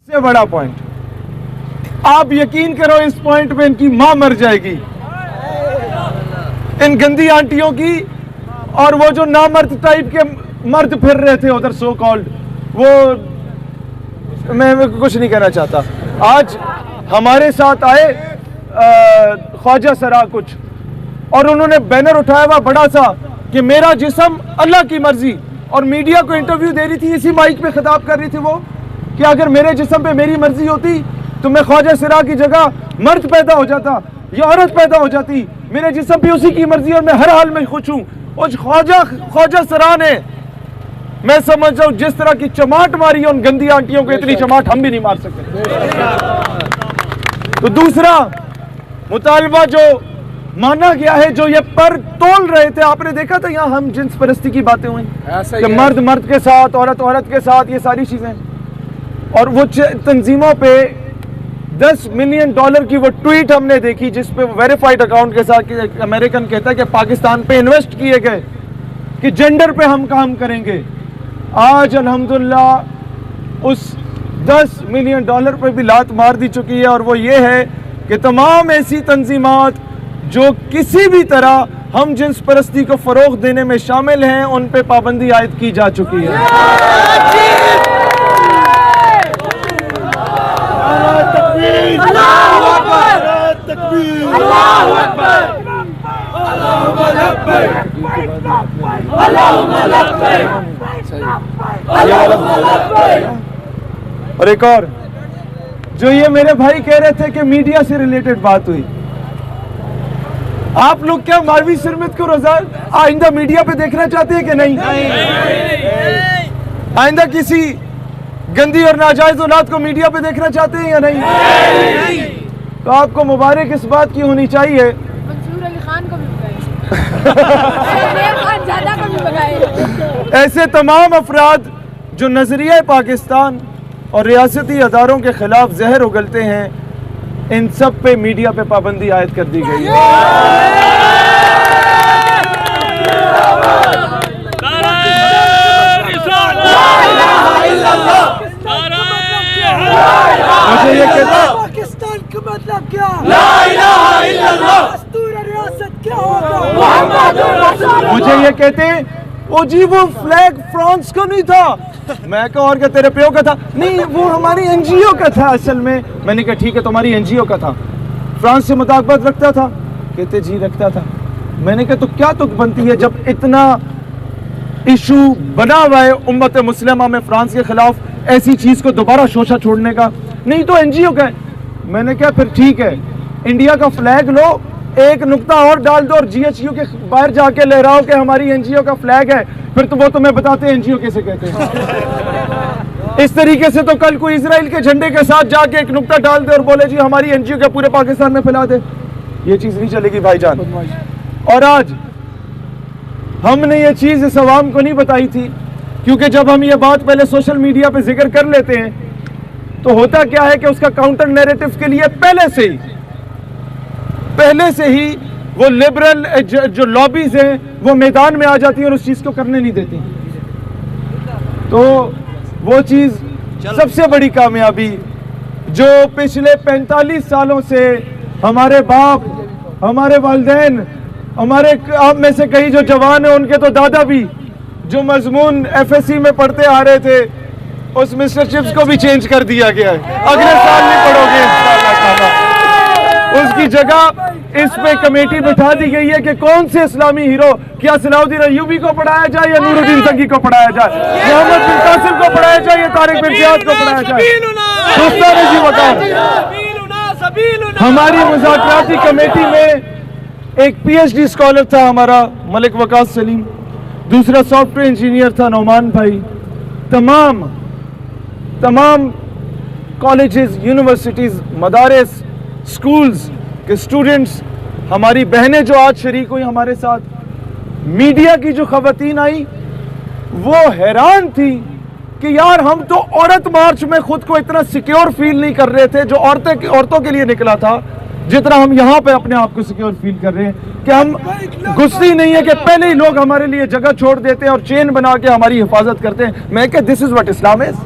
سے بڑا پوائنٹ, آپ یقین کرو اس پوائنٹ پہ ان کی ماں مر جائے گی, ان گندی آنٹیوں کی, اور وہ جو نامرد ٹائپ کے مرد پھر رہے تھے ادھر سو کالڈ, وہ میں کچھ نہیں کہنا چاہتا. آج ہمارے ساتھ آئے خواجہ سرا کچھ, اور انہوں نے بینر اٹھایا ہوا بڑا سا کہ میرا جسم اللہ کی مرضی, اور میڈیا کو انٹرویو دے رہی تھی, اسی مائک پہ خطاب کر رہی تھی وہ کہ اگر میرے جسم پہ میری مرضی ہوتی تو میں خواجہ سرا کی جگہ مرد پیدا ہو جاتا یا عورت پیدا ہو جاتی, میرے جسم پہ اسی کی مرضی اور میں ہر حال میں خوش ہوں. اور خواجہ سرا نے, میں سمجھتا ہوں جس طرح کی چماٹ ماری ہے ان گندی آنٹیوں کو, اتنی چماٹ ہم بھی نہیں مار سکتے. تو دوسرا مطالبہ جو مانا گیا ہے, جو یہ پر تول رہے تھے, آپ نے دیکھا تھا یہاں ہم جنس پرستی کی باتیں ہوئیں کہ مرد مرد کے ساتھ, عورت عورت کے ساتھ, یہ ساری چیزیں, اور وہ تنظیموں پہ $10 ملین کی وہ ٹویٹ ہم نے دیکھی جس پہ ویریفائڈ اکاؤنٹ کے ساتھ امریکن کہتا ہے کہ پاکستان پہ انویسٹ کیے گئے کہ جینڈر پہ ہم کام کریں گے. آج الحمدللہ اس $10 ملین پہ بھی لات مار دی چکی ہے, اور وہ یہ ہے کہ تمام ایسی تنظیمات جو کسی بھی طرح ہم جنس پرستی کو فروغ دینے میں شامل ہیں ان پہ پابندی عائد کی جا چکی ہے. اور ایک اور جو یہ میرے بھائی کہہ رہے تھے کہ میڈیا سے ریلیٹڈ بات ہوئی, آپ لوگ کیا مولوی سرمت کو آئندہ میڈیا پہ دیکھنا چاہتے ہیں کہ نہیں؟ آئندہ کسی گندی اور ناجائز اولاد کو میڈیا پہ دیکھنا چاہتے ہیں یا نہیں؟ تو آپ کو مبارک اس بات کی ہونی چاہیے, منصور علی خان کو بھی بتائیں, ایسے تمام افراد جو نظریہ پاکستان اور ریاستی اداروں کے خلاف زہر اگلتے ہیں, ان سب پہ میڈیا پہ پابندی عائد کر دی گئی ہے. مجھے یہ کہتا پاکستان کا مطلب کیا؟ لا الہ الا اللہ. دستور ریاست کیا ہوگا؟ مجھے یہ کہتے ہیں او جی وہ فلیگ فرانس کا نہیں تھا, میں کہا اور کیا تیرے پیو کا تھا؟ نہیں وہ ہماری این جی او کا تھا اصل میں. میں نے کہا ٹھیک ہے تمہاری این جی او کا تھا, فرانس سے مطابقت رکھتا تھا؟ کہتے جی رکھتا تھا. میں نے کہا تو کیا تک بنتی ہے جب اتنا ایشو بنا ہوا ہے امت مسلمہ میں فرانس کے خلاف ایسی چیز کو دوبارہ شوشہ چھوڑنے کا؟ نہیں تو این جی او کا ہے. میں نے کہا پھر ٹھیک ہے انڈیا کا فلیگ لو, ایک نقطہ اور ڈال دو اور جی ایچ یو کے باہر جا کے لہراؤ کہ ہماری این جی او کا فلیگ ہے, پھر تو وہ تمہیں بتاتے ہیں این جی او کیسے کہتے ہیں. اس طریقے سے تو کل کوئی اسرائیل کے جھنڈے کے ساتھ جا کے ایک نقطہ ڈال دے اور بولے جی ہماری این جی او کے پورے پاکستان میں پھیلا دے, یہ چیز نہیں چلے گی بھائی جان. اور آج ہم نے یہ چیز اس عوام کو نہیں بتائی تھی, کیونکہ جب ہم یہ بات پہلے سوشل میڈیا پہ ذکر کر لیتے ہیں تو ہوتا کیا ہے کہ اس کا کاؤنٹر نیریٹو کے لیے پہلے سے ہی وہ لبرل جو لابیز ہیں وہ میدان میں آ جاتی ہیں اور اس چیز کو کرنے نہیں دیتی. تو وہ چیز سب سے بڑی کامیابی جو پچھلے 45 سالوں سے ہمارے باپ, ہمارے والدین, ہمارے آپ میں سے کئی جو جوان ہیں ان کے تو دادا بھی جو مضمون ایف ایس سی میں پڑھتے آ رہے تھے, اس مسٹر چپس کو بھی چینج کر دیا گیا ہے. اگلے سال نہیں پڑھو گے انشاءاللہ تعالی. اس کی جگہ اس پہ کمیٹی بٹھا دی گئی ہے کہ کون سے اسلامی ہیرو, کیا صلاح الدین ایوبی کو پڑھایا جائے یا نور الدین سنگی کو پڑھایا جائے, محمد بن قاسم کو پڑھایا جائے یا طارق بن زیاد کو پڑھایا جائے. ہماری مذاکراتی کمیٹی میں ایک پی ایچ ڈی اسکالر تھا ہمارا ملک وقاص سلیم, دوسرا سافٹ ویئر انجینئر تھا نعمان بھائی. تمام کالجز, یونیورسٹیز, مدارس, سکولز کے اسٹوڈنٹس, ہماری بہنیں جو آج شریک ہوئی ہمارے ساتھ, میڈیا کی جو خواتین آئی وہ حیران تھی کہ یار ہم تو عورت مارچ میں خود کو اتنا سیکیور فیل نہیں کر رہے تھے جو عورتوں کے لیے نکلا تھا, جتنا ہم یہاں پہ اپنے آپ کو سیکیور فیل کر رہے ہیں کہ ہم غصے نہیں ہے کہ پہلے ہی لوگ ہمارے لیے جگہ چھوڑ دیتے ہیں اور چین بنا کے ہماری حفاظت کرتے ہیں. میں کہ دس از واٹ اسلام از.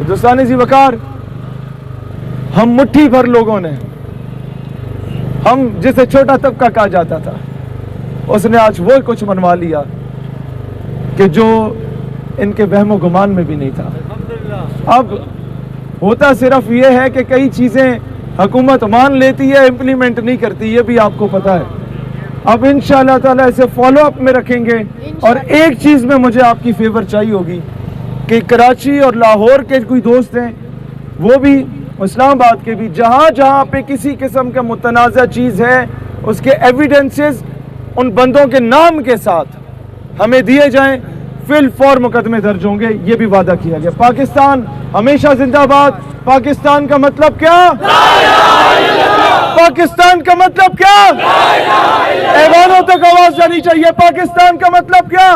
دوستان ذی وقار، ہم مٹھی بھر لوگوں نے، ہم جسے چھوٹا طبقہ کہا جاتا تھا، اس نے آج وہ کچھ منوا لیا کہ جو ان کے وہم و گمان میں بھی نہیں تھا۔ اب ہوتا صرف یہ ہے کہ کئی چیزیں حکومت مان لیتی ہے، امپلیمنٹ نہیں کرتی، یہ بھی آپ کو پتا ہے۔ اب انشاءاللہ تعالیٰ اسے فالو اپ میں رکھیں گے، اور ایک چیز میں مجھے آپ کی فیور چاہیے ہوگی کہ کراچی اور لاہور کے کوئی دوست ہیں، وہ بھی اسلام آباد کے بھی، جہاں جہاں پہ کسی قسم کا متنازع چیز ہے، اس کے ایویڈنسز ان بندوں کے نام کے ساتھ ہمیں دیے جائیں، فی الفور مقدمے درج ہوں گے، یہ بھی وعدہ کیا گیا۔ پاکستان ہمیشہ زندہ باد۔ پاکستان کا مطلب کیا؟ پاکستان کا مطلب کیا؟ ایوانوں تک آواز جانی چاہیے۔ پاکستان کا مطلب کیا؟